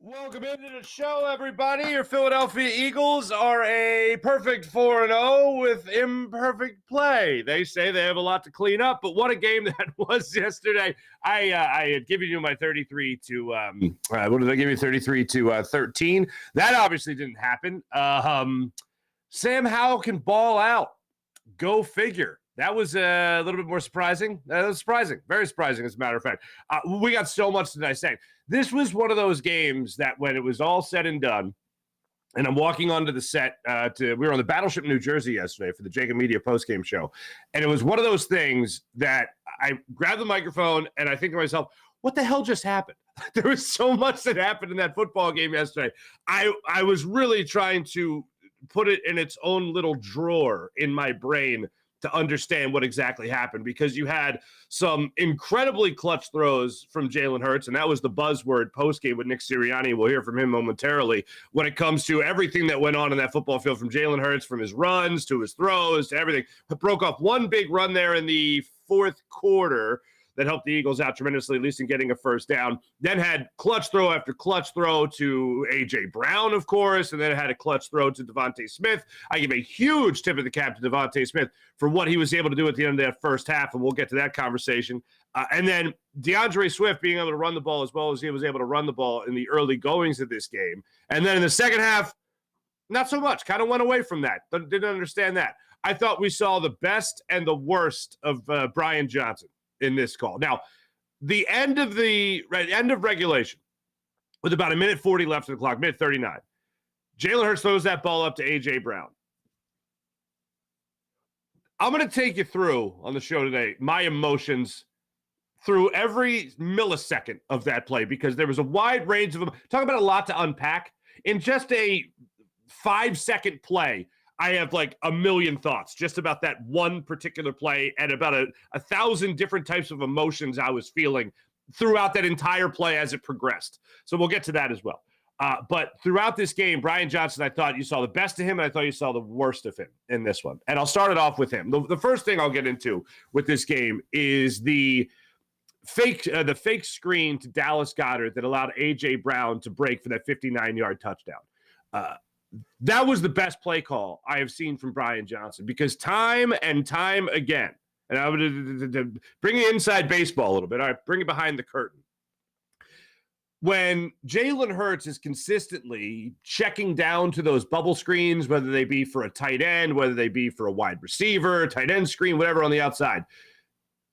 Welcome into the show, everybody. Your Philadelphia Eagles are a perfect 4-0 with imperfect play. They say they have a lot to clean up, but what a game that was yesterday. I had given you my 33 to what did I give you? 33 to 13. That obviously didn't happen. Sam Howell can ball out. Go figure. That was a little bit more surprising. That was surprising. Very surprising, as a matter of fact. We got so much to dissect. This was one of those games that when it was all said and done, and I'm walking onto the set we were on the Battleship, New Jersey yesterday for the JAKIB Media postgame show. And it was one of those things that I grabbed the microphone and I think to myself, what the hell just happened? There was so much that happened in that football game yesterday. I was really trying to put it in its own little drawer in my brain to understand what exactly happened, because you had some incredibly clutch throws from Jalen Hurts, and that was the buzzword postgame with Nick Sirianni. We'll hear from him momentarily when it comes to everything that went on in that football field, from Jalen Hurts, from his runs to his throws to everything. It broke off one big run there in the fourth quarter that helped the Eagles out tremendously, at least in getting a first down. Then had clutch throw after clutch throw to A.J. Brown, of course, and then had a clutch throw to Devontae Smith. I give a huge tip of the cap to Devontae Smith for what he was able to do at the end of that first half, and we'll get to that conversation. And then DeAndre Swift being able to run the ball as well as he was able to run the ball in the early goings of this game. And then in the second half, not so much. Kind of went away from that. Didn't understand that. I thought we saw the best and the worst of Brian Johnson in this call. Now, the end of regulation, with about 1:40 left on the clock, minute 39, Jalen Hurts throws that ball up to A.J. Brown. I'm going to take you through, on the show today, my emotions through every millisecond of that play, because there was a wide range of them. Talk about a lot to unpack. In just a 5-second play, I have like a million thoughts just about that one particular play and about a 1,000 different types of emotions I was feeling throughout that entire play as it progressed. So we'll get to that as well. But throughout this game, Brian Johnson, I thought you saw the best of him, and I thought you saw the worst of him in this one. And I'll start it off with him. The first thing I'll get into with this game is the fake screen to Dallas Goedert that allowed A.J. Brown to break for that 59-yard touchdown. That was the best play call I have seen from Brian Johnson, because time and time again, and I'm going to bring it inside baseball a little bit. All right, bring it behind the curtain. When Jalen Hurts is consistently checking down to those bubble screens, whether they be for a tight end, whether they be for a wide receiver, tight end screen, whatever on the outside,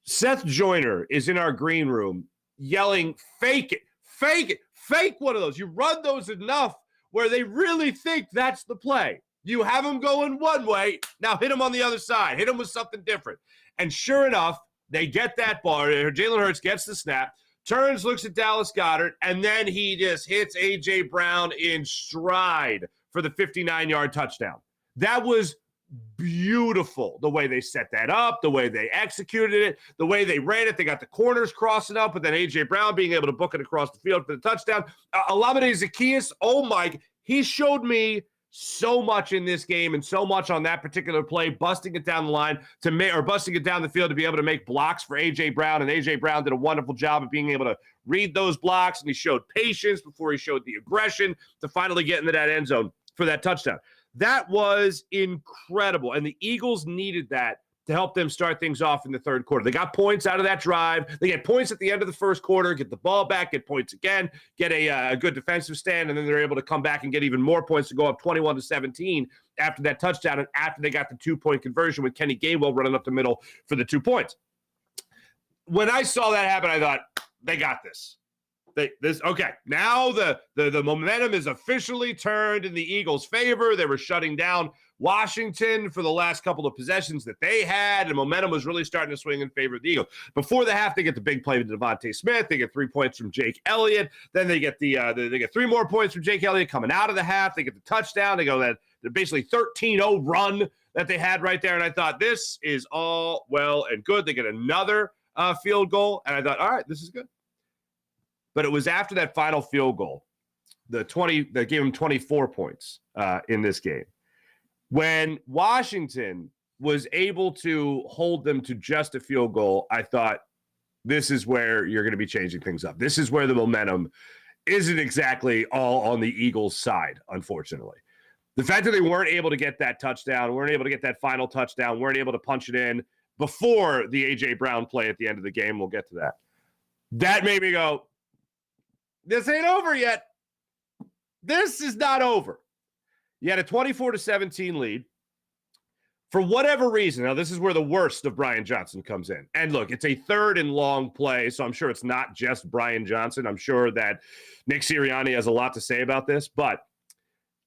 Seth Joyner is in our green room yelling, fake it, fake it, fake one of those. You run those enough where they really think that's the play. You have them going one way, now hit them on the other side. Hit them with something different. And sure enough, they get that ball. Jalen Hurts gets the snap, turns, looks at Dallas Goedert, and then he just hits A.J. Brown in stride for the 59-yard touchdown. That was beautiful, the way they set that up, the way they executed it, the way they ran it. They got the corners crossing up, but then A.J. Brown being able to book it across the field for the touchdown. Olamide Zaccheaus, oh my, he showed me so much in this game and so much on that particular play, busting it down the line or busting it down the field to be able to make blocks for A.J. Brown, and A.J. Brown did a wonderful job of being able to read those blocks, and he showed patience before he showed the aggression to finally get into that end zone for that touchdown. That was incredible, and the Eagles needed that to help them start things off in the third quarter. They got points out of that drive. They get points at the end of the first quarter, get the ball back, get points again, get a good defensive stand, and then they're able to come back and get even more points to go up 21-17 after that touchdown and after they got the 2-point conversion with Kenny Gainwell running up the middle for the 2 points. When I saw that happen, I thought, they got this. Okay, now the momentum is officially turned in the Eagles' favor. They were shutting down Washington for the last couple of possessions that they had, and momentum was really starting to swing in favor of the Eagles. Before the half, they get the big play to Devontae Smith. They get 3 points from Jake Elliott. Then they get they get 3 more points from Jake Elliott coming out of the half. They get the touchdown. They go that basically 13-0 run that they had right there, and I thought, this is all well and good. They get another field goal, and I thought, all right, this is good. But it was after that final field goal, that gave him 24 points in this game, when Washington was able to hold them to just a field goal. I thought, this is where you're going to be changing things up. This is where the momentum isn't exactly all on the Eagles' side, unfortunately. The fact that they weren't able to get that touchdown, weren't able to get that final touchdown, weren't able to punch it in before the A.J. Brown play at the end of the game, we'll get to that. That made me go, this ain't over yet. This is not over. You had a 24-17 lead. For whatever reason, now this is where the worst of Brian Johnson comes in. And look, it's a 3rd and long play, so I'm sure it's not just Brian Johnson. I'm sure that Nick Sirianni has a lot to say about this, but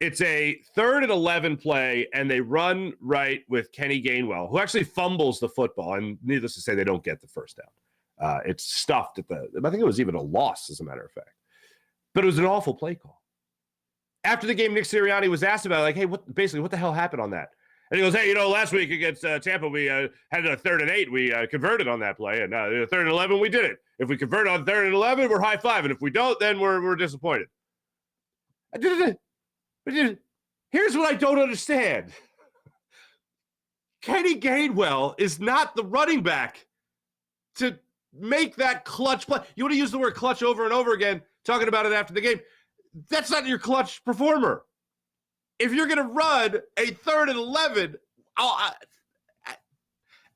it's a 3rd and 11 play, and they run right with Kenny Gainwell, who actually fumbles the football, and needless to say, they don't get the first down. It's stuffed I think it was even a loss, as a matter of fact. But it was an awful play call. After the game, Nick Sirianni was asked about it, like, hey, what the hell happened on that? And he goes, hey, last week against Tampa, we had a 3rd and 8. We converted on that play. And 3rd and 11, we did it. If we convert on 3rd and 11, we're high-fiving. If we don't, then we're disappointed. Here's what I don't understand. Kenny Gainwell is not the running back to make that clutch play. You want to use the word clutch over and over again, talking about it after the game. That's not your clutch performer. If you're going to run a 3rd and 11,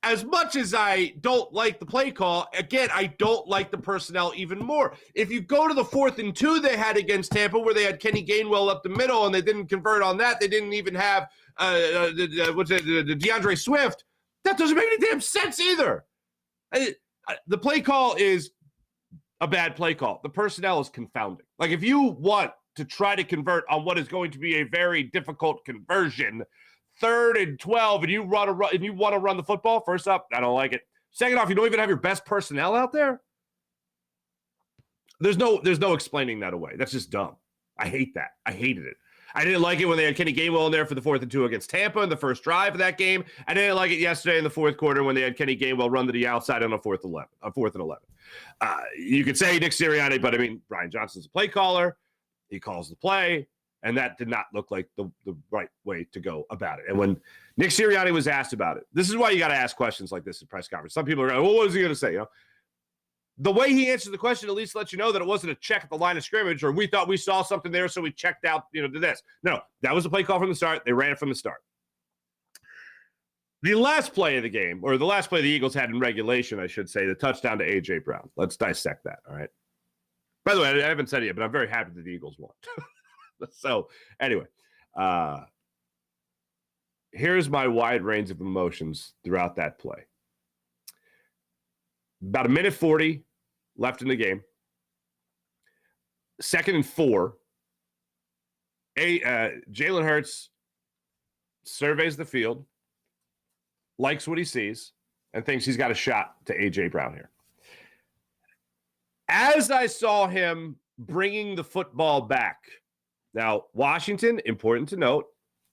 as much as I don't like the play call, again, I don't like the personnel even more. If you go to the 4th and 2 they had against Tampa, where they had Kenny Gainwell up the middle and they didn't convert on that, they didn't even have the DeAndre Swift, that doesn't make any damn sense either. The play call is a bad play call. The personnel is confounding. Like, if you want to try to convert on what is going to be a very difficult conversion, 3rd and 12, and you want to run the football, first up, I don't like it. Second off, you don't even have your best personnel out there. There's no explaining that away. That's just dumb. I hate that. I hated it. I didn't like it when they had Kenny Gainwell in there for the 4th and 2 against Tampa in the first drive of that game. I didn't like it yesterday in the 4th quarter when they had Kenny Gainwell run to the outside on a 4th and 11. You could say Nick Sirianni, but I mean, Brian Johnson's a play caller. He calls the play, and that did not look like the right way to go about it. And when Nick Sirianni was asked about it, this is why you got to ask questions like this at press conference. Some people are going, well, what was he going to say? The way he answered the question at least lets you know that it wasn't a check at the line of scrimmage, or we thought we saw something there, so we checked out, to this. No, that was a play call from the start. They ran it from the start. The last play of the game, or the last play the Eagles had in regulation, I should say, the touchdown to A.J. Brown. Let's dissect that, all right? By the way, I haven't said it yet, but I'm very happy that the Eagles won. So, anyway, here's my wide range of emotions throughout that play. About 1:40 left in the game. 2nd and 4. Jalen Hurts surveys the field, likes what he sees, and thinks he's got a shot to A.J. Brown here. As I saw him bringing the football back, now, Washington, important to note,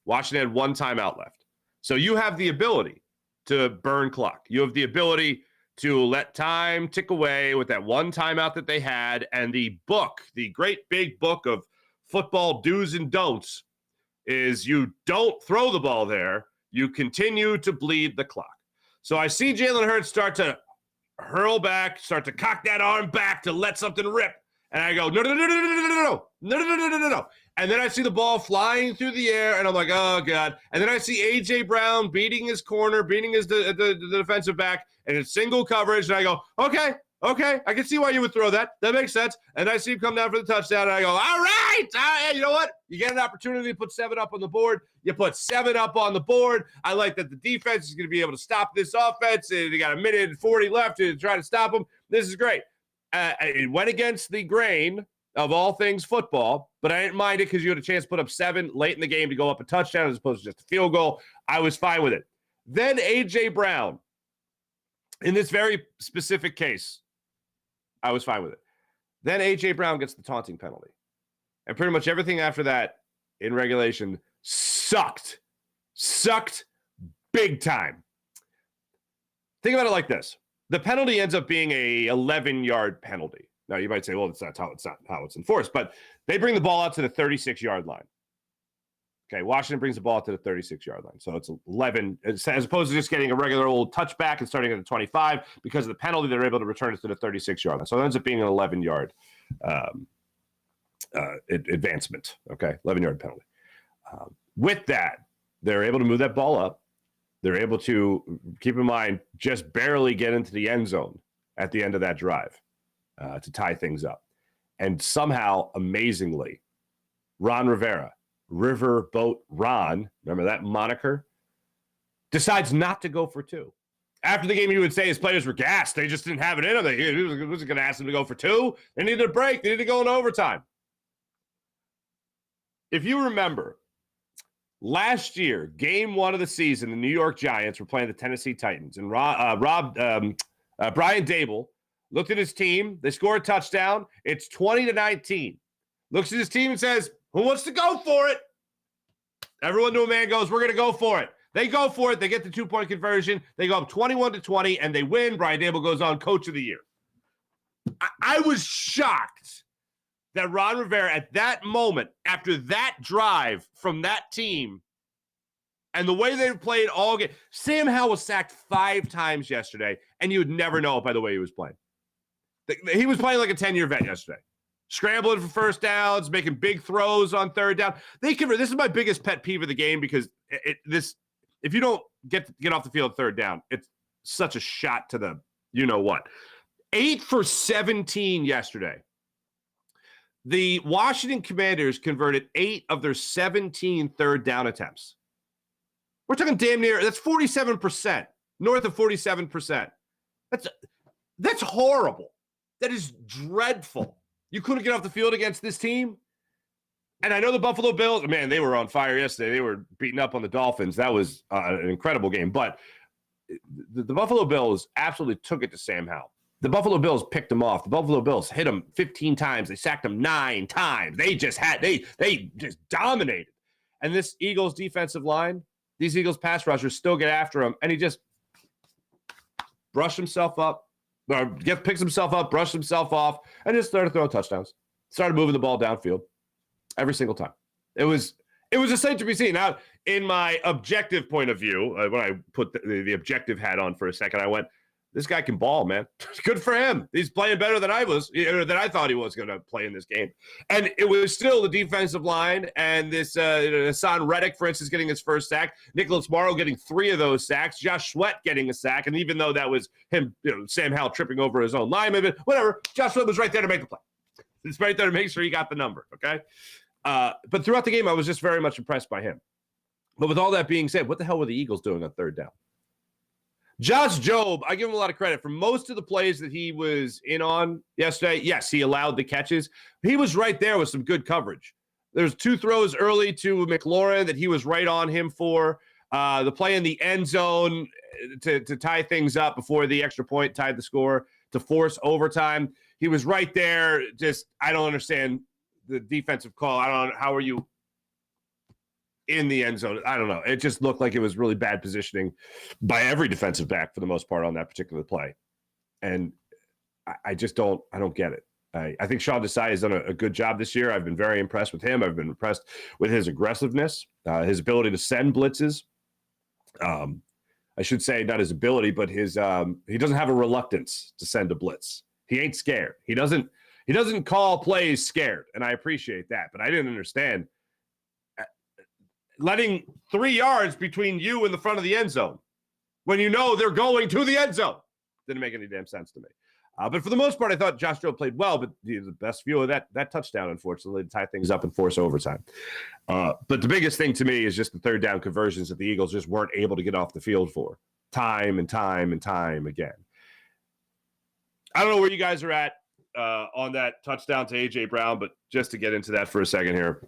Washington had 1 timeout left. So you have the ability to burn clock. You have the ability to let time tick away with that 1 timeout that they had. And the book, the great big book of football do's and don'ts, is you don't throw the ball there. You continue to bleed the clock. So I see Jalen Hurts start to hurl back, start to cock that arm back to let something rip. And I go, no. And then I see the ball flying through the air, and I'm like, oh, God. And then I see A.J. Brown beating his corner, beating the defensive back, and it's single coverage. And I go, okay, I can see why you would throw that. That makes sense. And I see him come down for the touchdown, and I go, all right, you know what? You get an opportunity to put 7 up on the board. You put 7 up on the board. I like that the defense is going to be able to stop this offense. They got 1:40 left to try to stop them. This is great. It went against the grain of all things football, but I didn't mind it because you had a chance to put up 7 late in the game to go up a touchdown as opposed to just a field goal. I was fine with it. Then A.J. Brown, in this very specific case, I was fine with it. Then A.J. Brown gets the taunting penalty. And pretty much everything after that in regulation sucked big time. Think about it like this. The penalty ends up being a 11-yard penalty. Now, you might say, well, it's not how it's enforced, but they bring the ball out to the 36-yard line. Okay, Washington brings the ball out to the 36-yard line. So it's 11, as opposed to just getting a regular old touchback and starting at the 25. Because of the penalty, they're able to return it to the 36-yard line. So it ends up being an 11-yard advancement. Okay, 11-yard penalty. With that, they're able to move that ball up. They're able to, keep in mind, just barely get into the end zone at the end of that drive to tie things up. And somehow, amazingly, Ron Rivera, Riverboat Ron, remember that moniker, decides not to go for two. After the game, he would say his players were gassed. They just didn't have it in them. He wasn't going to ask them to go for two. They needed a break. They needed to go in overtime. If you remember, last year, game one of the season, the New York Giants were playing the Tennessee Titans. And Brian Dable looked at his team. They scored a touchdown. It's 20-19. Looks at his team and says, who wants to go for it? Everyone to a man goes, we're going to go for it. They go for it. They get the 2-point conversion. They go up 21-20, and they win. Brian Dable goes on Coach of the Year. I was shocked that Ron Rivera, at that moment, after that drive from that team, and the way they played all game, Sam Howell was sacked 5 times yesterday, and you would never know it by the way he was playing. He was playing like a 10-year vet yesterday. Scrambling for first downs, making big throws on third down. This is my biggest pet peeve of the game because if you don't get off the field third down, it's such a shot to the you-know-what. 8 for 17 yesterday. The Washington Commanders converted 8 of their 17 third down attempts. We're talking damn near, that's 47%, north of 47%. That's horrible. That is dreadful. You couldn't get off the field against this team. And I know the Buffalo Bills, man, they were on fire yesterday. They were beating up on the Dolphins. That was an incredible game. But the Buffalo Bills absolutely took it to Sam Howell. The Buffalo Bills picked him off. The Buffalo Bills hit him 15 times. They sacked him 9 times. They just dominated. And this Eagles defensive line, these Eagles pass rushers still get after him. And he just brushed himself up, picks himself up, brushed himself off, and just started throwing touchdowns. Started moving the ball downfield every single time. It was a sight to be seen. Now, in my objective point of view, when I put the objective hat on for a second, I went, this guy can ball, man. Good for him. He's playing better than I thought he was going to play in this game. And it was still the defensive line and this Hassan Reddick, for instance, getting his first sack. Nicholas Morrow getting 3 of those sacks. Josh Sweat getting a sack. And even though that was him, Sam Howell tripping over his own lineman, but whatever, Josh Sweat was right there to make the play. He's right there to make sure he got the number, okay? But throughout the game, I was just very much impressed by him. But with all that being said, what the hell were the Eagles doing on third down? Josh Jobe, I give him a lot of credit for most of the plays that he was in on yesterday. Yes, he allowed the catches. He was right there with some good coverage. There's 2 throws early to McLaurin that he was right on him for. The play in the end zone to tie things up before the extra point tied the score to force overtime. He was right there. Just, I don't understand the defensive call. I don't know. How are you in the end zone? I don't know. It just looked like it was really bad positioning by every defensive back for the most part on that particular play. And I don't get it. I think Sean Desai has done a good job this year. I've been very impressed with him. I've been impressed with his aggressiveness, his ability to send blitzes. I should say not his ability, but he doesn't have a reluctance to send a blitz. He ain't scared. He doesn't call plays scared. And I appreciate that, but I didn't understand letting 3 yards between you and the front of the end zone when you know they're going to the end zone. Didn't make any damn sense to me. But for the most part, I thought Josh Jobe played well, but the best view of that touchdown, unfortunately, to tie things up and force overtime. But the biggest thing to me is just the third down conversions that the Eagles just weren't able to get off the field for time and time and time again. I don't know where you guys are at on that touchdown to A.J. Brown, but just to get into that for a second here.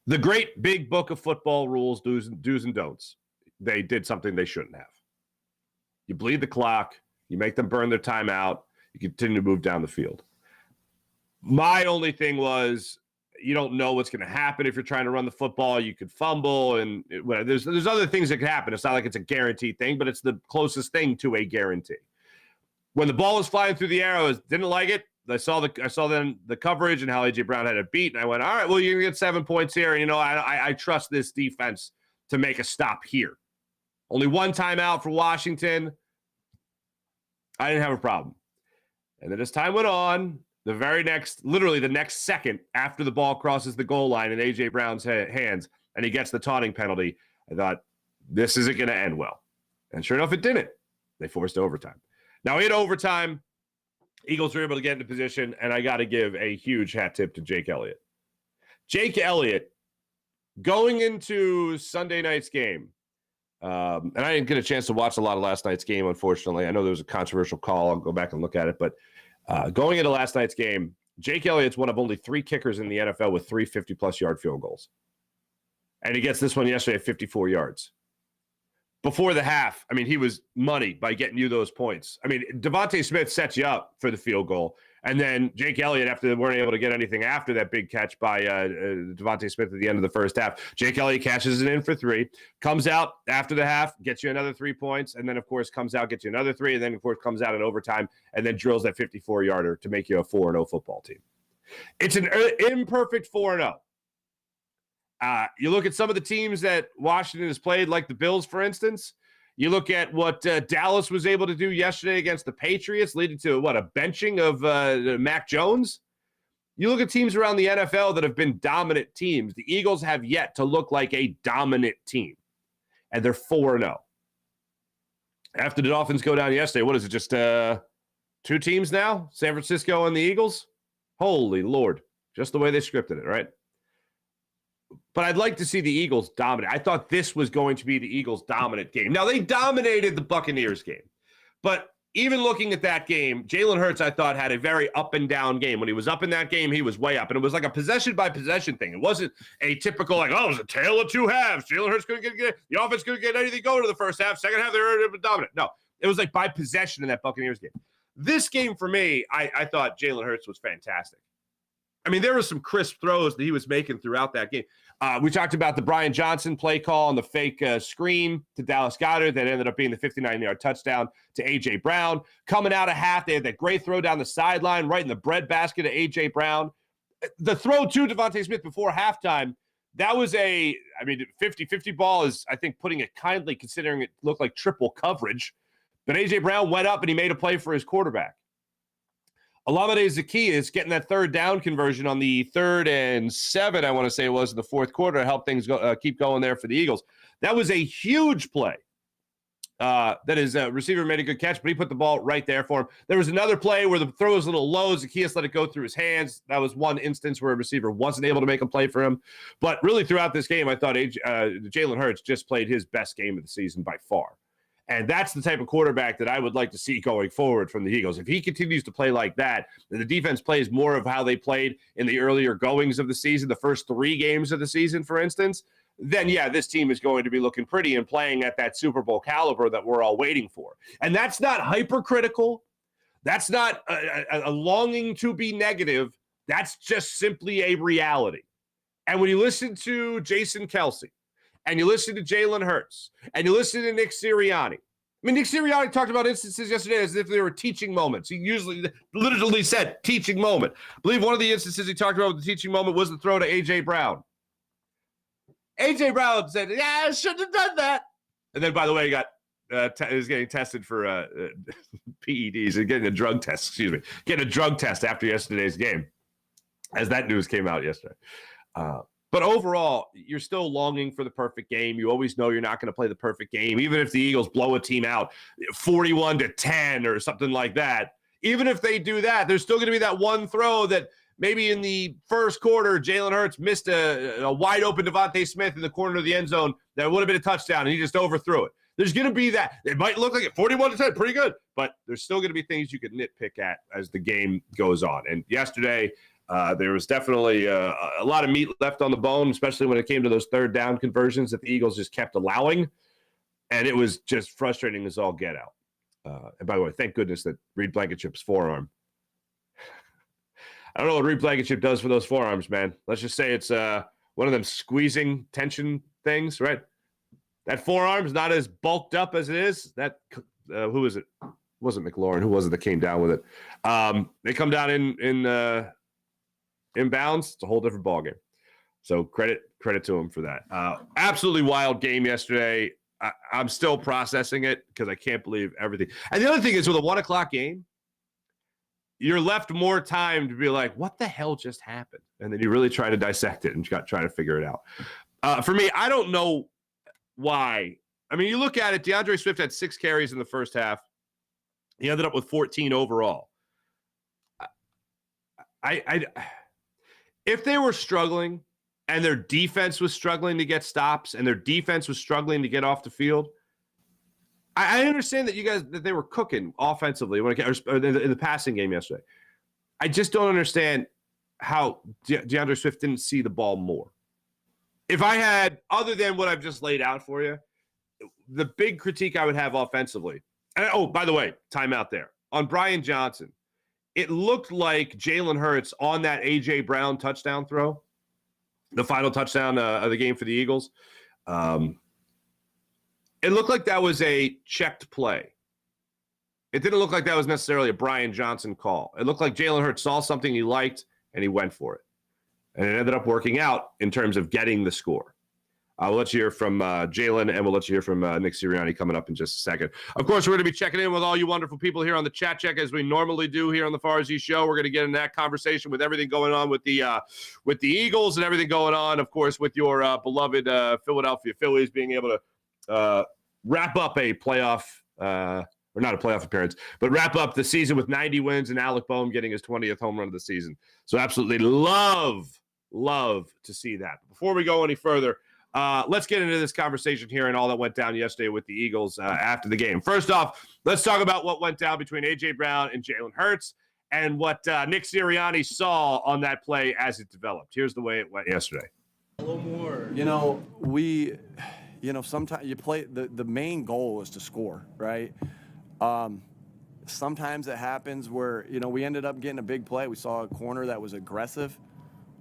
The great big book of football rules, do's and don'ts. They did something they shouldn't have. You bleed the clock. You make them burn their timeout. You continue to move down the field. My only thing was you don't know what's going to happen if you're trying to run the football. You could fumble, and there's other things that could happen. It's not like it's a guaranteed thing, but it's the closest thing to a guarantee. When the ball was flying through the air, I didn't like it. I saw then the coverage and how A.J. Brown had it beat, and I went, all right, well, you're going to get 7 points here, and, I trust this defense to make a stop here. Only one timeout for Washington. I didn't have a problem. And then as time went on, literally the next second after the ball crosses the goal line in A.J. Brown's hands and he gets the taunting penalty, I thought, this isn't going to end well. And sure enough, it didn't. They forced overtime. Now, in overtime, Eagles were able to get into position, and I got to give a huge hat tip to Jake Elliott. Jake Elliott, going into Sunday night's game, and I didn't get a chance to watch a lot of last night's game, unfortunately. I know there was a controversial call. I'll go back and look at it. But going into last night's game, Jake Elliott's one of only 3 kickers in the NFL with 3 50-plus yard field goals. And he gets this one yesterday at 54 yards. Before the half, I mean, he was money by getting you those points. I mean, Devontae Smith sets you up for the field goal. And then Jake Elliott, after they weren't able to get anything after that big catch by Devontae Smith at the end of the first half, Jake Elliott cashes it in for 3, comes out after the half, gets you another 3 points, and then, of course, comes out, gets you another 3, and then, of course, comes out in overtime, and then drills that 54-yarder to make you a 4-0 football team. It's an imperfect 4-0. You look at some of the teams that Washington has played, like the Bills, for instance. You look at what Dallas was able to do yesterday against the Patriots, leading to, a benching of Mac Jones. You look at teams around the NFL that have been dominant teams. The Eagles have yet to look like a dominant team, and they're 4-0. After the Dolphins go down yesterday, what is it, just 2 teams now? San Francisco and the Eagles? Holy Lord. Just the way they scripted it, right? But I'd like to see the Eagles dominate. I thought this was going to be the Eagles' dominant game. Now, they dominated the Buccaneers game. But even looking at that game, Jalen Hurts, I thought, had a very up-and-down game. When he was up in that game, he was way up. And it was like a possession-by-possession thing. It wasn't a typical, it was a tale of 2 halves. Jalen Hurts couldn't get the offense couldn't get anything going to the first half. Second half, they were dominant. No, it was like by possession in that Buccaneers game. This game, for me, I thought Jalen Hurts was fantastic. I mean, there were some crisp throws that he was making throughout that game. We talked about the Brian Johnson play call on the fake screen to Dallas Goedert that ended up being the 59-yard touchdown to A.J. Brown. Coming out of half, they had that great throw down the sideline right in the breadbasket to A.J. Brown. The throw to Devontae Smith before halftime, that was 50-50 ball is, I think, putting it kindly, considering it looked like triple coverage. But A.J. Brown went up and he made a play for his quarterback. Olamide Zaccheaus getting that 3rd down conversion on the 3rd and 7, I want to say it was, in the 4th quarter to help things keep going there for the Eagles. That was a huge play. That his receiver made a good catch, but he put the ball right there for him. There was another play where the throw was a little low. Zaccheaus let it go through his hands. That was one instance where a receiver wasn't able to make a play for him. But really throughout this game, I thought Jalen Hurts just played his best game of the season by far. And that's the type of quarterback that I would like to see going forward from the Eagles. If he continues to play like that, and the defense plays more of how they played in the earlier goings of the season, the first 3 games of the season, for instance, then, yeah, this team is going to be looking pretty and playing at that Super Bowl caliber that we're all waiting for. And that's not hypercritical. That's not a longing to be negative. That's just simply a reality. And when you listen to Jason Kelce, and you listen to Jalen Hurts, and you listen to Nick Sirianni. I mean, Nick Sirianni talked about instances yesterday as if they were teaching moments. He usually literally said teaching moment. I believe one of the instances he talked about with the teaching moment was the throw to A.J. Brown. A.J. Brown said, I shouldn't have done that. And then, by the way, he was getting tested for PEDs and getting a drug test, getting a drug test after yesterday's game, as that news came out yesterday. But overall, you're still longing for the perfect game. You always know you're not going to play the perfect game, even if the Eagles blow a team out 41-10 or something like that. Even if they do that, there's still going to be that one throw that maybe in the first quarter, Jalen Hurts missed a wide open Devontae Smith in the corner of the end zone that would have been a touchdown, and he just overthrew it. There's going to be that. It might look like it 41-10, pretty good, but there's still going to be things you can nitpick at as the game goes on. And yesterday, there was definitely a lot of meat left on the bone, especially when it came to those 3rd down conversions that the Eagles just kept allowing. And it was just frustrating as all get out. And by the way, thank goodness that Reed Blankenship's forearm. I don't know what Reed Blankenship does for those forearms, man. Let's just say it's one of them squeezing tension things, right? That forearm's not as bulked up as it is. That who is it? It wasn't McLaurin. Who was it that came down with it? They come down in inbounds. It's a whole different ballgame. So credit to him for that. Absolutely wild game yesterday. I'm still processing it because I can't believe everything. And the other thing is with a 1:00 game, you're left more time to be like, what the hell just happened? And then you really try to dissect it and try to figure it out. For me, I don't know why. I mean, you look at it, DeAndre Swift had 6 carries in the first half. He ended up with 14 overall. If they were struggling and their defense was struggling to get stops and their defense was struggling to get off the field, I understand that they were cooking offensively in the passing game yesterday. I just don't understand how DeAndre Swift didn't see the ball more. If I had, other than what I've just laid out for you, the big critique I would have offensively. And, oh, by the way, timeout there. On Brian Johnson, it looked like Jalen Hurts on that A.J. Brown touchdown throw, the final touchdown of the game for the Eagles. It looked like that was a checked play. It didn't look like that was necessarily a Brian Johnson call. It looked like Jalen Hurts saw something he liked, and he went for it. And it ended up working out in terms of getting the score. I'll let you hear from Jalen, and we'll let you hear from Nick Sirianni coming up in just a second. Of course, we're going to be checking in with all you wonderful people here on the chat check, as we normally do here on the Farzy Show. We're going to get in that conversation with everything going on with the Eagles and everything going on, of course, with your beloved Philadelphia Phillies being able to wrap up a playoff or not a playoff appearance, but wrap up the season with 90 wins and Alec Boehm getting his 20th home run of the season. So absolutely love to see that. Before we go any further, let's get into this conversation here and all that went down yesterday with the Eagles after the game. First off, let's talk about what went down between A.J. Brown and Jalen Hurts and what Nick Sirianni saw on that play as it developed. Here's the way it went yesterday. A little more. Sometimes you play, the main goal is to score, right? Sometimes it happens where, we ended up getting a big play. We saw a corner that was aggressive.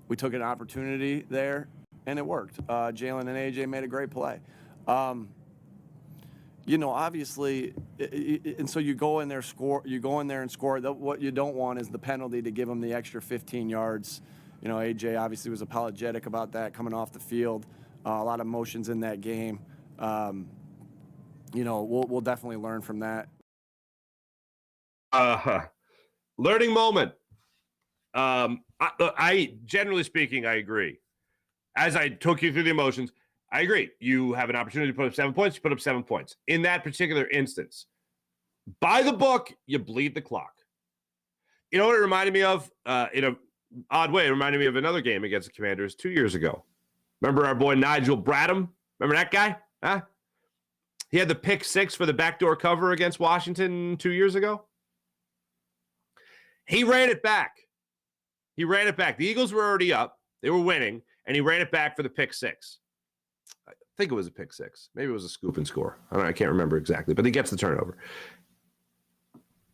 We took an opportunity there, and it worked. Jalen and AJ made a great play. Obviously, and so you go in there, score. You go in there and score. What you don't want is the penalty to give them the extra 15 yards. AJ obviously was apologetic about that coming off the field. A lot of emotions in that game. We'll definitely learn from that. Learning moment. I generally speaking, I agree. As I took you through the emotions, I agree. You have an opportunity to put up 7 points, you put up 7 points. In that particular instance, by the book, you bleed the clock. You know what it reminded me of? In an odd way, it reminded me of another game against the Commanders 2 years ago. Remember our boy Nigel Bradham? Remember that guy? Huh? He had the pick 6 for the backdoor cover against Washington 2 years ago. He ran it back. The Eagles were already up. They were winning, and he ran it back for the pick 6. I think it was a pick 6. Maybe it was a scoop and score. I can't remember exactly, but he gets the turnover.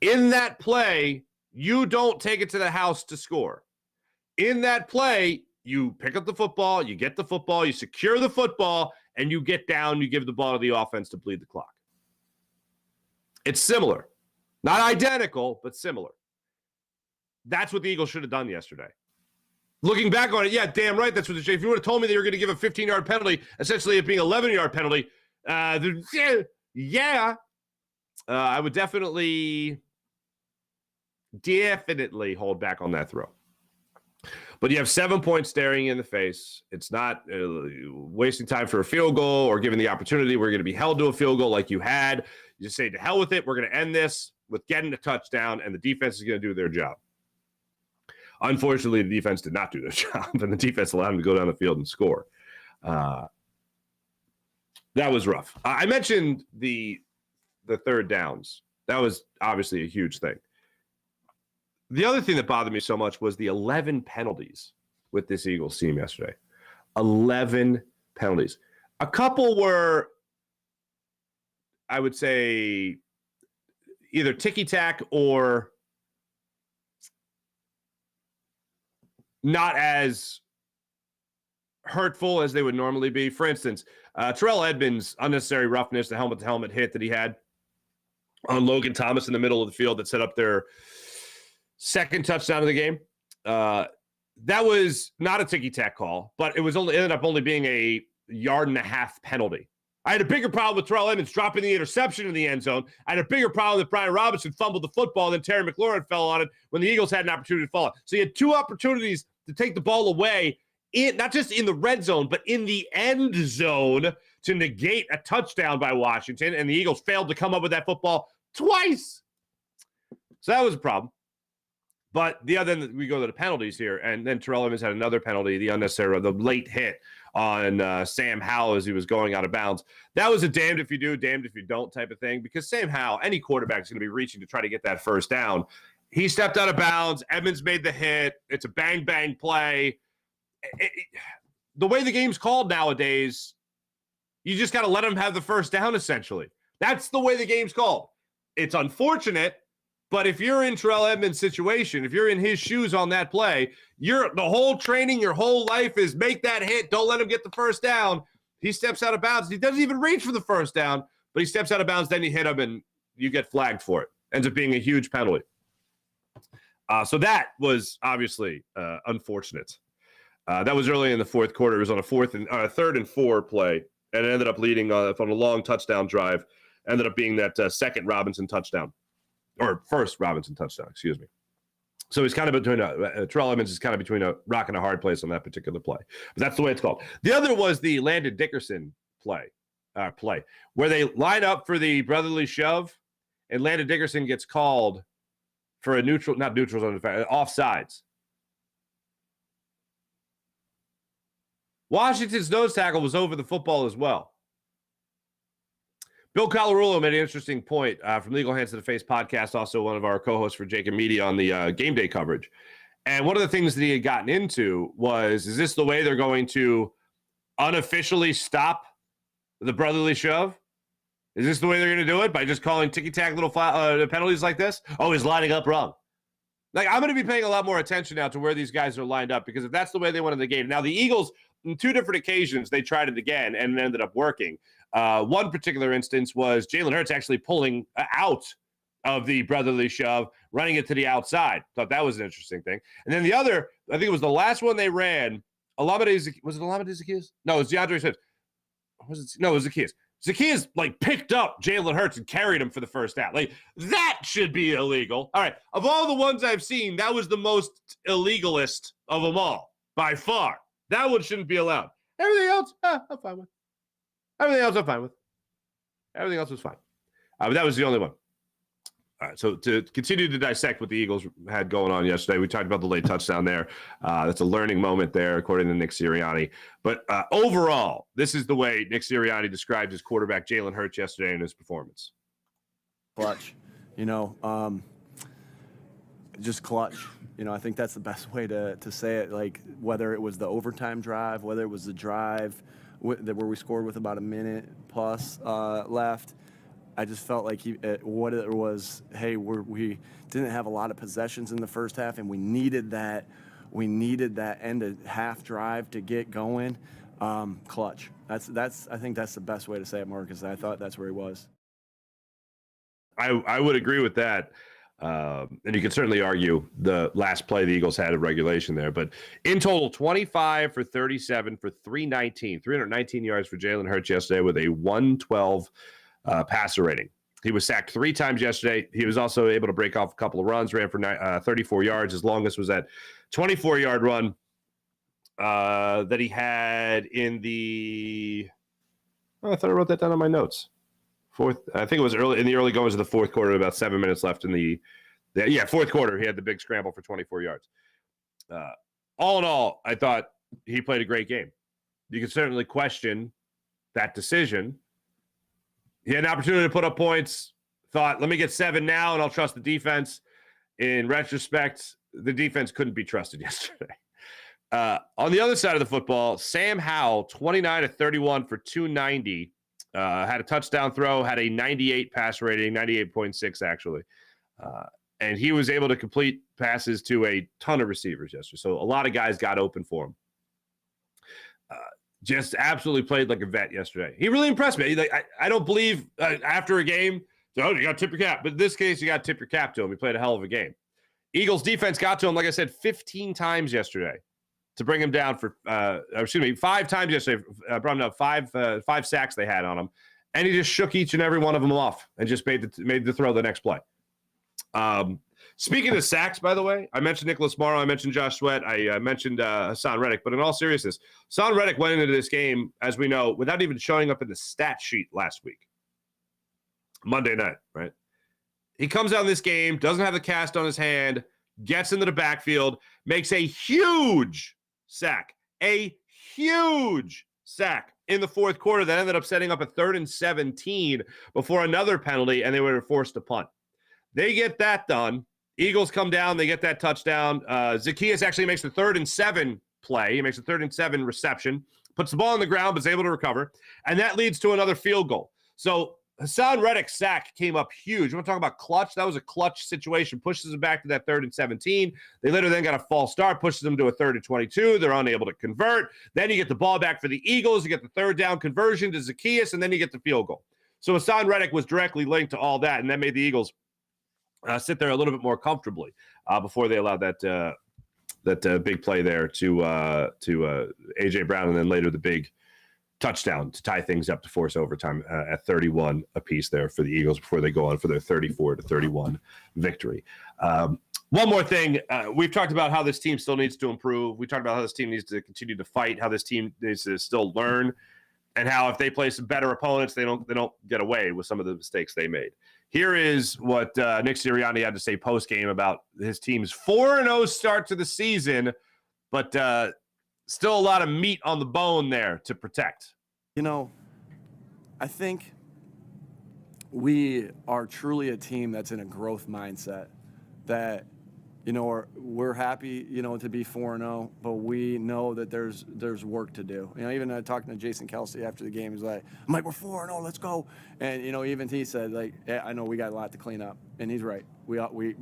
In that play, you don't take it to the house to score. In that play, you pick up the football, you get the football, you secure the football, and you get down, you give the ball to the offense to bleed the clock. It's similar. Not identical, but similar. That's what the Eagles should have done yesterday. Looking back on it, yeah, damn right, that's what the if you would have told me they were going to give a 15-yard penalty, essentially it being an 11-yard penalty, I would definitely hold back on that throw. But you have 7 points staring you in the face. It's not wasting time for a field goal or giving the opportunity. We're going to be held to a field goal like you had. You just say, to hell with it. We're going to end this with getting a touchdown, and the defense is going to do their job. Unfortunately, the defense did not do their job, and the defense allowed them to go down the field and score. That was rough. I mentioned the third downs. That was obviously a huge thing. The other thing that bothered me so much was the 11 penalties with this Eagles team yesterday. 11 penalties. A couple were, I would say, either ticky-tack or not as hurtful as they would normally be. For instance, Terrell Edmonds' unnecessary roughness, the helmet-to-helmet hit that he had on Logan Thomas in the middle of the field that set up their second touchdown of the game. That was not a ticky-tack call, but it was ended up only being a 1.5 yard penalty. I had a bigger problem with Terrell Edmonds dropping the interception in the end zone. I had a bigger problem that Brian Robinson fumbled the football, and then Terry McLaurin fell on it when the Eagles had an opportunity to follow. So you had two opportunities to take the ball away, not just in the red zone, but in the end zone to negate a touchdown by Washington, and the Eagles failed to come up with that football twice. So that was a problem. But then we go to the penalties here, and then Terrell Edmonds had another penalty, the late hit on Sam Howell as he was going out of bounds. That was a damned if you do, damned if you don't type of thing, because Sam Howell, any quarterback is going to be reaching to try to get that first down. He stepped out of bounds. Edmonds made the hit. It's a bang-bang play. The way the game's called nowadays, you just got to let him have the first down, essentially. That's the way the game's called. It's unfortunate, but if you're in Terrell Edmonds' situation, if you're in his shoes on that play, the whole training, your whole life is make that hit. Don't let him get the first down. He steps out of bounds. He doesn't even reach for the first down, but he steps out of bounds, then you hit him, and you get flagged for it. Ends up being a huge penalty. So that was obviously unfortunate. That was early in the fourth quarter. It was on a 3rd and 4 play, and it ended up leading on a long touchdown drive. Ended up being that second Robinson touchdown. Or first Robinson touchdown, excuse me. So he's kind of between Terrell Edmonds is kind of between a rock and a hard place on that particular play. But that's the way it's called. The other was the Landon Dickerson play, where they line up for the brotherly shove, and Landon Dickerson gets called for a offsides. Washington's nose tackle was over the football as well. Bill Colarulo made an interesting point from Legal Hands to the Face podcast, also one of our co-hosts for JAKIB Media on the game day coverage. And one of the things that he had gotten into was, is this the way they're going to unofficially stop the brotherly shove? Is this the way they're going to do it? By just calling ticky-tack little penalties like this? Oh, he's lining up wrong. Like, I'm going to be paying a lot more attention now to where these guys are lined up, because if that's the way they wanted the game. Now, the Eagles, on 2 different occasions, they tried it again, and it ended up working. One particular instance was Jalen Hurts actually pulling out of the brotherly shove, running it to the outside. Thought that was an interesting thing. And then the other, I think it was the last one they ran, was it Olamide Zaccheaus? No, it was DeAndre Swift. No, it was Zaccheaus. Zaccheaus, picked up Jalen Hurts and carried him for the first down. That should be illegal. All right, of all the ones I've seen, that was the most illegalist of them all, by far. That one shouldn't be allowed. Everything else, I'm fine with. Everything else I'm fine with. Everything else was fine. But that was the only one. All right, so to continue to dissect what the Eagles had going on yesterday, we talked about the late touchdown there. That's a learning moment there, according to Nick Sirianni. But overall, this is the way Nick Sirianni described his quarterback, Jalen Hurts, yesterday in his performance. Clutch. Just clutch. I think that's the best way to say it. Whether it was the overtime drive, whether it was the drive where we scored with about a minute plus left, I just felt like what it was, hey, we didn't have a lot of possessions in the first half, and we needed that end of half drive to get going. Clutch. I think that's the best way to say it, Marcus. I thought that's where he was. I would agree with that. And you can certainly argue the last play the Eagles had of regulation there. But in total, 25 for 37 for 319 yards for Jalen Hurts yesterday with a 112 passer rating. He was sacked 3 times yesterday. He was also able to break off a couple of runs, ran for 34 yards. His longest was that 24-yard run that he had in the I thought I wrote that down on my notes. I think it was in the early goings of the fourth quarter, about 7 minutes left in the fourth quarter. He had the big scramble for 24 yards. All in all, I thought he played a great game. You can certainly question that decision. He had an opportunity to put up points, thought, let me get 7 now, and I'll trust the defense. In retrospect, the defense couldn't be trusted yesterday. On the other side of the football, Sam Howell, 29 of 31 for 290. Had a touchdown throw, had a 98 pass rating, 98.6 actually. And he was able to complete passes to a ton of receivers yesterday. So a lot of guys got open for him. Just absolutely played like a vet yesterday. He really impressed me. I don't believe after a game, you got to tip your cap. But in this case, you got to tip your cap to him. He played a hell of a game. Eagles defense got to him, like I said, 15 times yesterday. to bring him down for, 5 times yesterday. Brought him down 5 sacks they had on him. And he just shook each and every one of them off and just made the throw the next play. Speaking of sacks, by the way, I mentioned Nicholas Morrow, I mentioned Josh Sweat, I mentioned Hassan Reddick, but in all seriousness, Hassan Reddick went into this game, as we know, without even showing up in the stat sheet last week. Monday night, right? He comes out in this game, doesn't have the cast on his hand, gets into the backfield, makes a huge sack in the fourth quarter that ended up setting up a 3rd and 17 before another penalty, and they were forced to punt. They get that done. Eagles come down. They get that touchdown. Zacchaeus actually makes the 3rd and 7 play. He makes a 3rd and 7 reception, puts the ball on the ground, but is able to recover. And that leads to another field goal. So Hassan Reddick's sack came up huge. You want to talk about clutch? That was a clutch situation. Pushes them back to that 3rd and 17. They later then got a false start, pushes them to a 3rd and 22. They're unable to convert. Then you get the ball back for the Eagles. You get the 3rd down conversion to Zacchaeus, and then you get the field goal. So Hassan Reddick was directly linked to all that, and that made the Eagles sit there a little bit more comfortably before they allowed that big play there to A.J. Brown, and then later the big touchdown to tie things up to force overtime at 31 apiece there for the Eagles before they go on for their 34-31 victory. One more thing. We've talked about how this team still needs to improve. We talked about how this team needs to continue to fight, how this team needs to still learn, and how if they play some better opponents, they don't get away with some of the mistakes they made. Here is what Nick Sirianni had to say post-game about his team's 4-0 start to the season, but still a lot of meat on the bone there to protect. You know, I think we are truly a team that's in a growth mindset that, you know, we're happy, you know, to be 4-0, but we know that there's work to do. You know, even talking to Jason Kelsey after the game, he's like, we're 4-0, let's go. And, you know, even he said, like, yeah, I know we got a lot to clean up. And he's right. We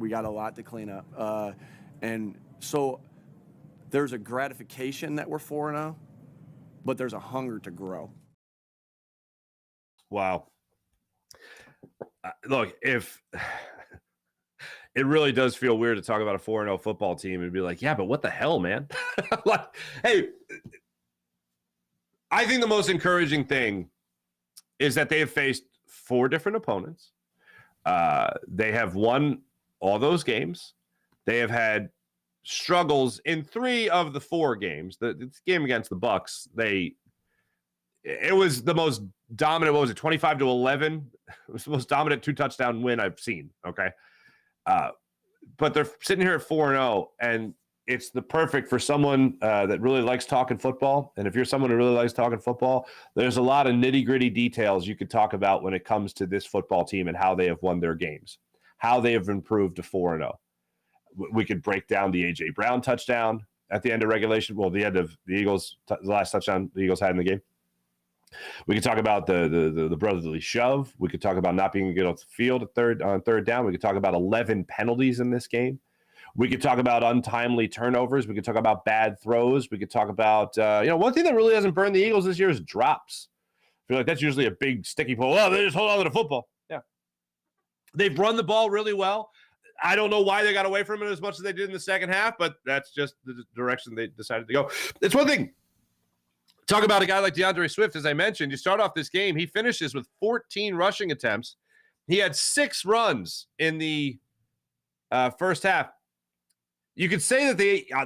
got a lot to clean up. And so there's a gratification that we're 4-0, but there's a hunger to grow. Wow. Look, if it really does feel weird to talk about a 4-0 football team and be like, yeah, but what the hell, man? Like, hey, I think the most encouraging thing is that they have faced 4 different opponents. They have won all those games. They have had struggles in 3 of the 4 games. The game against the Bucks, it was the most dominant. What was it, 25-11? It was the most dominant 2-touchdown win I've seen. Okay, but they're sitting here at 4-0, and it's the perfect for someone that really likes talking football. And if you're someone who really likes talking football, there's a lot of nitty-gritty details you could talk about when it comes to this football team and how they have won their games, how they have improved to 4-0. We could break down the A.J. Brown touchdown at the end of regulation. Well, the end of the Eagles, the last touchdown the Eagles had in the game. We could talk about the brotherly shove. We could talk about not being good off the field on third down. We could talk about 11 penalties in this game. We could talk about untimely turnovers. We could talk about bad throws. We could talk about, one thing that really hasn't burned the Eagles this year is drops. I feel like that's usually a big sticky point. Oh, they just hold on to the football. Yeah. They've run the ball really well. I don't know why they got away from it as much as they did in the second half, but that's just the direction they decided to go. It's one thing. Talk about a guy like DeAndre Swift, as I mentioned. You start off this game, he finishes with 14 rushing attempts. He had 6 runs in the first half. You could say that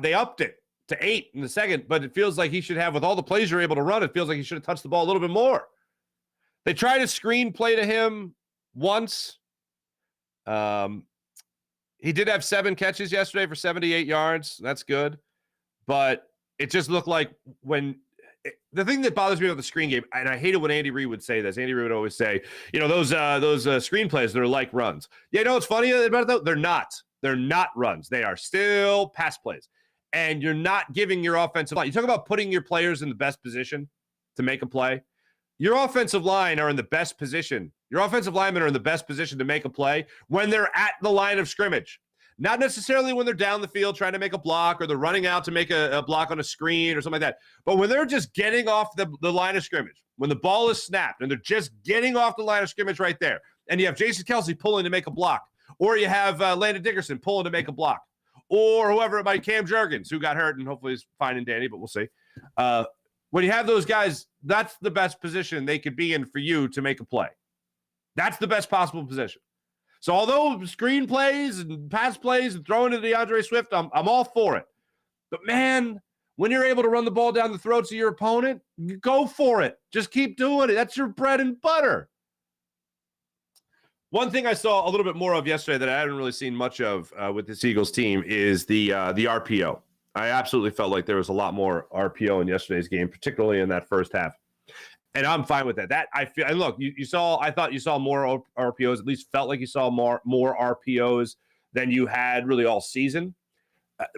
they upped it to 8 in the second, but it feels like he should have, with all the plays you're able to run, it feels like he should have touched the ball a little bit more. They tried a screen play to him once. He did have 7 catches yesterday for 78 yards. That's good. But it just looked like the thing that bothers me about the screen game, and I hate it when Andy Reid would say this. Andy Reid would always say, those screen plays, they're like runs. Yeah, what's funny about it, though? They're not. They're not runs. They are still pass plays. And you're not giving your offensive line. You talk about putting your players in the best position to make a play. Your offensive line are in the best position. Your offensive linemen are in the best position to make a play when they're at the line of scrimmage. Not necessarily when they're down the field trying to make a block or they're running out to make a block on a screen or something like that. But when they're just getting off the line of scrimmage, when the ball is snapped and they're just getting off the line of scrimmage right there, and you have Jason Kelsey pulling to make a block, or you have Landon Dickerson pulling to make a block, or whoever it might, Cam Jurgens, who got hurt and hopefully is fine and dandy, but we'll see. When you have those guys, that's the best position they could be in for you to make a play. That's the best possible position. So although screen plays and pass plays and throwing to DeAndre Swift, I'm all for it. But man, when you're able to run the ball down the throats of your opponent, go for it. Just keep doing it. That's your bread and butter. One thing I saw a little bit more of yesterday that I haven't really seen much of with this Eagles team is the RPO. I absolutely felt like there was a lot more RPO in yesterday's game, particularly in that first half. And I'm fine with that. That I feel. And look, you saw. I thought you saw more RPOs. At least felt like you saw more RPOs than you had really all season.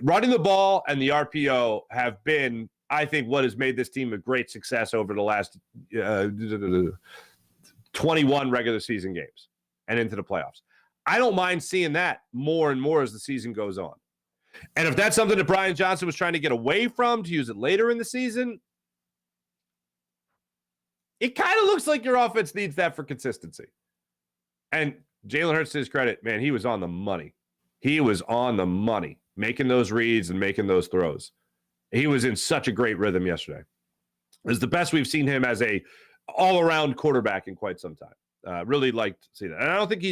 Running the ball and the RPO have been, I think, what has made this team a great success over the last 21 regular season games and into the playoffs. I don't mind seeing that more and more as the season goes on. And if that's something that Brian Johnson was trying to get away from to use it later in the season, it kind of looks like your offense needs that for consistency. And Jalen Hurts, to his credit, man, he was on the money. He was on the money, making those reads and making those throws. He was in such a great rhythm yesterday. It was the best we've seen him as a all-around quarterback in quite some time. Really liked to see that. And I don't think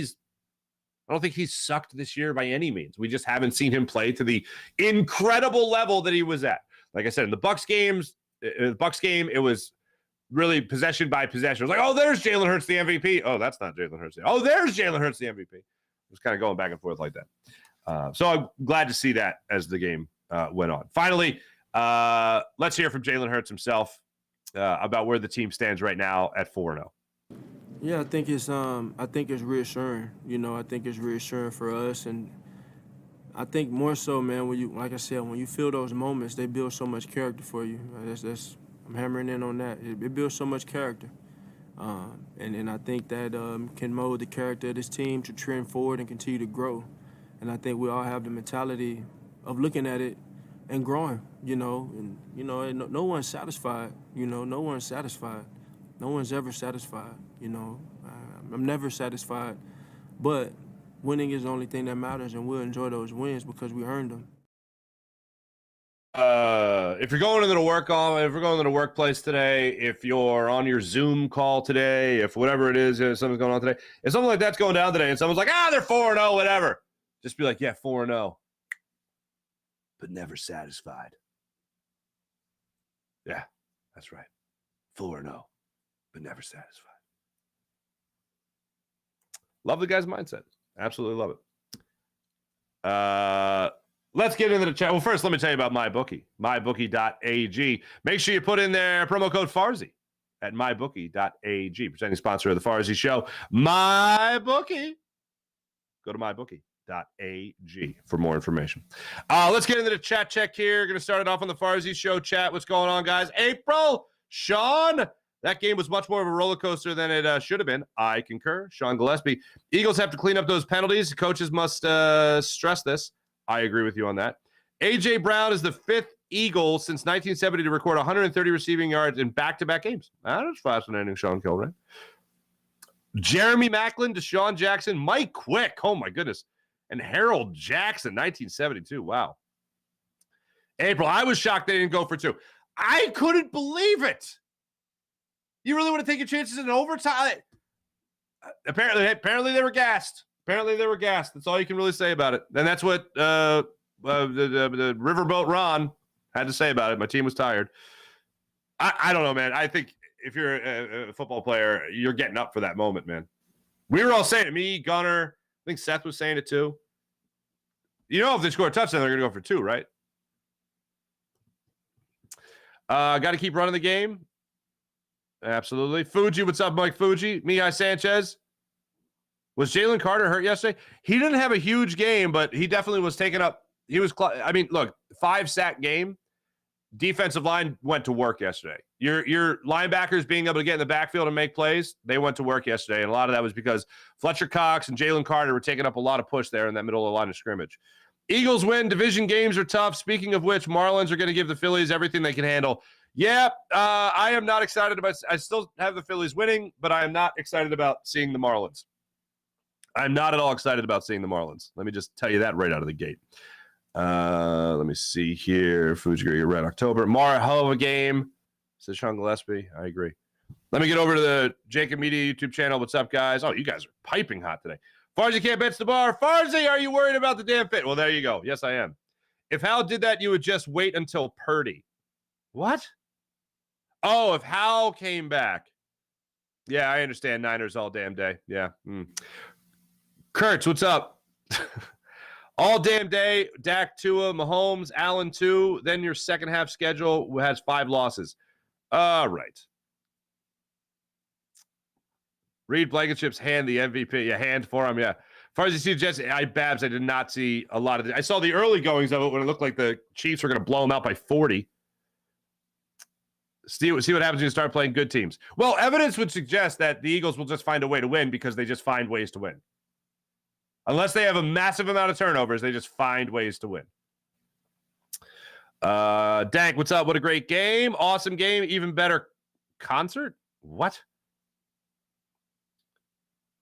he's sucked this year by any means. We just haven't seen him play to the incredible level that he was at. Like I said, in the Bucs game, it was really possession by possession. It was like, oh, there's Jalen Hurts, the MVP. Oh, that's not Jalen Hurts. Oh, there's Jalen Hurts, the MVP. It was kind of going back and forth like that. So I'm glad to see that as the game went on. Finally, let's hear from Jalen Hurts himself about where the team stands right now at 4-0. Yeah, I think it's reassuring. You know, I think it's reassuring for us, and I think more so, man. When you, like I said, when you feel those moments, they build so much character for you. I'm hammering in on that. It builds so much character, and I think that can mold the character of this team to trend forward and continue to grow. And I think we all have the mentality of looking at it and growing. And no one's satisfied. No one's satisfied. No one's ever satisfied. I'm never satisfied, but winning is the only thing that matters, and we'll enjoy those wins because we earned them. If you're going into the workplace today, if you're on your Zoom call today, if whatever it is, something's going on today, if something like that's going down today and someone's like, they're 4-0, whatever, just be like, yeah, 4-0, but never satisfied. Yeah, that's right. 4-0, but never satisfied. Love the guy's mindset. Absolutely love it. Let's get into the chat. Well, first, let me tell you about MyBookie. MyBookie.ag. Make sure you put in there promo code Farzy at MyBookie.ag. Presenting sponsor of the Farzy Show, MyBookie. Go to MyBookie.ag for more information. Let's get into the chat check here. Going to start it off on the Farzy Show chat. What's going on, guys? April, Sean. That game was much more of a roller coaster than it should have been. I concur. Sean Gillespie. Eagles have to clean up those penalties. Coaches must stress this. I agree with you on that. A.J. Brown is the fifth Eagle since 1970 to record 130 receiving yards in back-to-back games. That's fascinating, Sean Kilrain. Jeremy Maclin, Deshaun Jackson, Mike Quick, oh my goodness, and Harold Jackson, 1972. Wow. April, I was shocked they didn't go for two. I couldn't believe it. You really want to take your chances in overtime? Apparently they were gassed. That's all you can really say about it. And that's what the Riverboat Ron had to say about it. My team was tired. I don't know, man. I think if you're a football player, you're getting up for that moment, man. We were all saying it. Me, Gunner, I think Seth was saying it too. If they score a touchdown, they're going to go for two, right? Got to keep running the game. Absolutely. Fuji, what's up, Mike Fuji? Mihai Sanchez. Was Jalen Carter hurt yesterday? He didn't have a huge game, but he definitely was taken up. He was, look, 5-sack game. Defensive line went to work yesterday. Your linebackers being able to get in the backfield and make plays, they went to work yesterday. And a lot of that was because Fletcher Cox and Jalen Carter were taking up a lot of push there in that middle of the line of scrimmage. Eagles win. Division games are tough. Speaking of which, Marlins are going to give the Phillies everything they can handle. Yeah, I am not excited about – I still have the Phillies winning, but I am not excited about seeing the Marlins. I'm not at all excited about seeing the Marlins. Let me just tell you that right out of the gate. Let me see here. Fujiwara Red October. Mara, hell of a game. Says Sean Gillespie. I agree. Let me get over to the JAKIB Media YouTube channel. What's up, guys? Oh, you guys are piping hot today. Farzy can't bet the bar. Farzy, are you worried about the damn fit? Well, there you go. Yes, I am. If Hal did that, you would just wait until Purdy. What? Oh, if Hal came back. Yeah, I understand. Niners all damn day. Yeah. Kurtz, what's up? All damn day. Dak, Tua, Mahomes, Allen 2. Then your second half schedule has 5 losses. All right. Reed Blankenship's hand the MVP. Yeah, hand for him. Yeah. As far as you see the Jets, I did not see a lot of it. I saw the early goings of it when it looked like the Chiefs were going to blow them out by 40. See what happens when you start playing good teams. Well, evidence would suggest that the Eagles will just find a way to win because they just find ways to win. Unless they have a massive amount of turnovers, they just find ways to win. Dank, what's up? What a great game. Awesome game. Even better concert? What?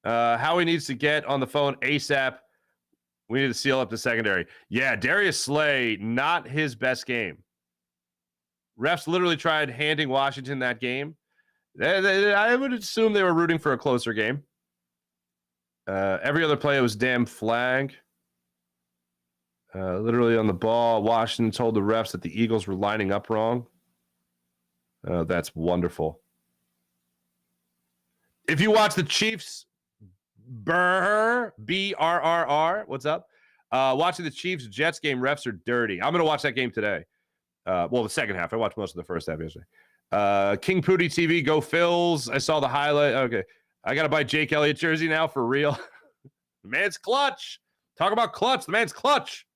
Howie needs to get on the phone ASAP. We need to seal up the secondary. Yeah, Darius Slay, not his best game. Refs literally tried handing Washington that game. I would assume they were rooting for a closer game. Every other play was damn flag. Literally on the ball. Washington told the refs that the Eagles were lining up wrong. That's wonderful. If you watch the Chiefs, BRRR, what's up? Watching the Chiefs-Jets game, refs are dirty. I'm going to watch that game today. The second half. I watched most of the first half yesterday. King Pooty TV, go Phils. I saw the highlight. Okay. I got to buy Jake Elliott jersey now for real. The man's clutch. Talk about clutch. The man's clutch.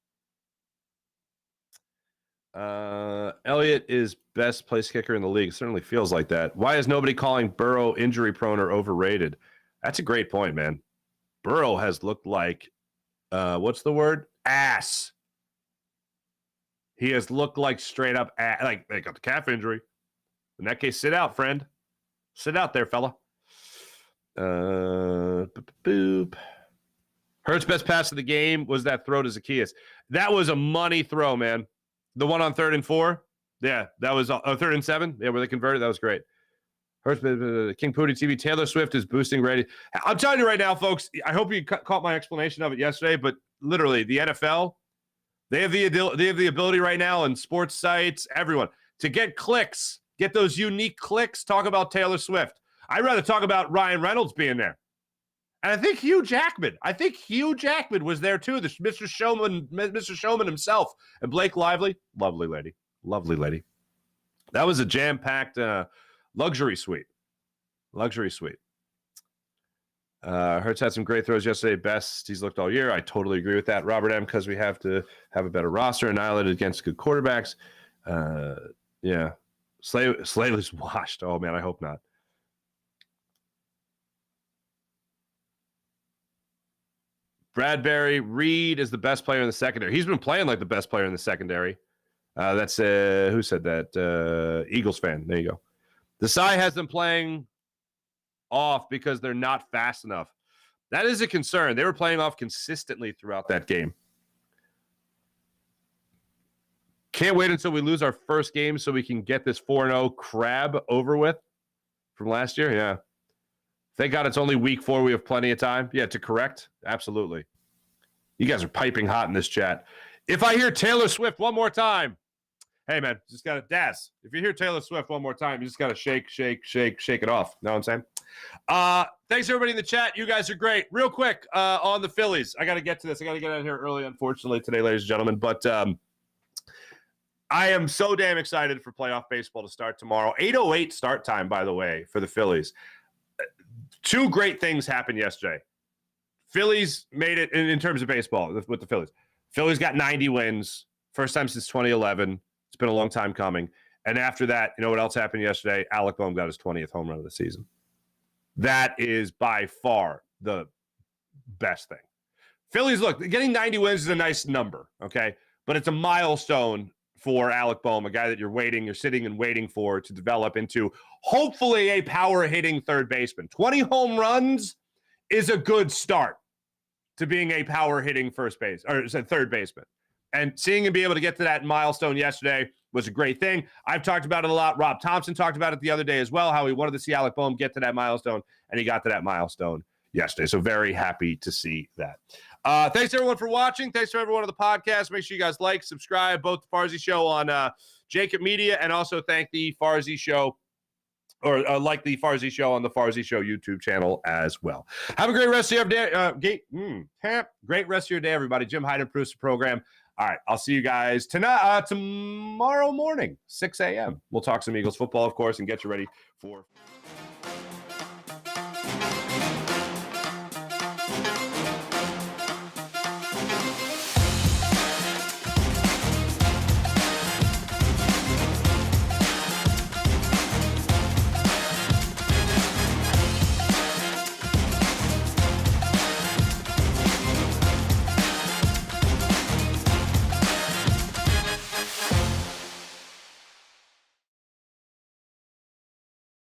Elliott is best place kicker in the league. It certainly feels like that. Why is nobody calling Burrow injury prone or overrated? That's a great point, man. Burrow has looked like, what's the word? Ass. He has looked like straight up ass. Like they got the calf injury. In that case, sit out, friend. Sit out there, fella. Boop. Hurts' best pass of the game was that throw to Zacchaeus. That was a money throw, man. The one on 3rd and 4. Yeah, that was 3rd and 7. Yeah, where they converted. That was great. Hurts, King Pooty TV. Taylor Swift is boosting ready. I'm telling you right now, folks. I hope you caught my explanation of it yesterday, but literally, the NFL, they have the ability right now on sports sites, everyone, to get clicks, get those unique clicks. Talk about Taylor Swift. I'd rather talk about Ryan Reynolds being there. And I think Hugh Jackman was there too. The Mr. Showman himself. And Blake Lively, lovely lady. That was a jam-packed luxury suite. Hurts had some great throws yesterday. Best he's looked all year. I totally agree with that. Robert M, because we have to have a better roster, annihilated against good quarterbacks. Yeah. Slay was washed. Oh, man, I hope not. Bradbury, Reed is the best player in the secondary. He's been playing like the best player in the secondary. That's who said that? Eagles fan. There you go. Desai has them playing off because they're not fast enough. That is a concern. They were playing off consistently throughout that game. Can't wait until we lose our first game so we can get this 4-0 crab over with from last year. Yeah. Thank God it's only week 4. We have plenty of time. Yeah, to correct. Absolutely. You guys are piping hot in this chat. If I hear Taylor Swift one more time, hey, man, just got to Daz. If you hear Taylor Swift one more time, you just got to shake it off. Know what I'm saying? Thanks, everybody in the chat. You guys are great. Real quick on the Phillies. I got to get to this. I got to get out of here early, unfortunately, today, ladies and gentlemen. But I am so damn excited for playoff baseball to start tomorrow. 8:08 start time, by the way, for the Phillies. 2 great things happened yesterday. Phillies made it in terms of baseball with the Phillies. Phillies got 90 wins. First time since 2011. It's been a long time coming. And after that, you know what else happened yesterday? Alec Boehm got his 20th home run of the season. That is by far the best thing. Phillies, look, getting 90 wins is a nice number, okay? But it's a milestone for Alec Boehm, a guy that you're sitting and waiting for to develop into hopefully a power-hitting third baseman. 20 home runs is a good start to being a power-hitting third baseman. And seeing him be able to get to that milestone yesterday was a great thing. I've talked about it a lot. Rob Thompson talked about it the other day as well, how he wanted to see Alec Boehm get to that milestone, and he got to that milestone yesterday. So very happy to see that. Thanks, everyone, for watching. Thanks to everyone on the podcast. Make sure you guys like, subscribe, both the Farzy Show on JAKIB Media, and also thank the Farzy Show, or like the Farzy Show on the Farzy Show YouTube channel as well. Have a great rest of your day. Great rest of your day, everybody. Jim Hyde improves the program. All right, I'll see you guys tomorrow morning, 6 a.m. We'll talk some Eagles football, of course, and get you ready for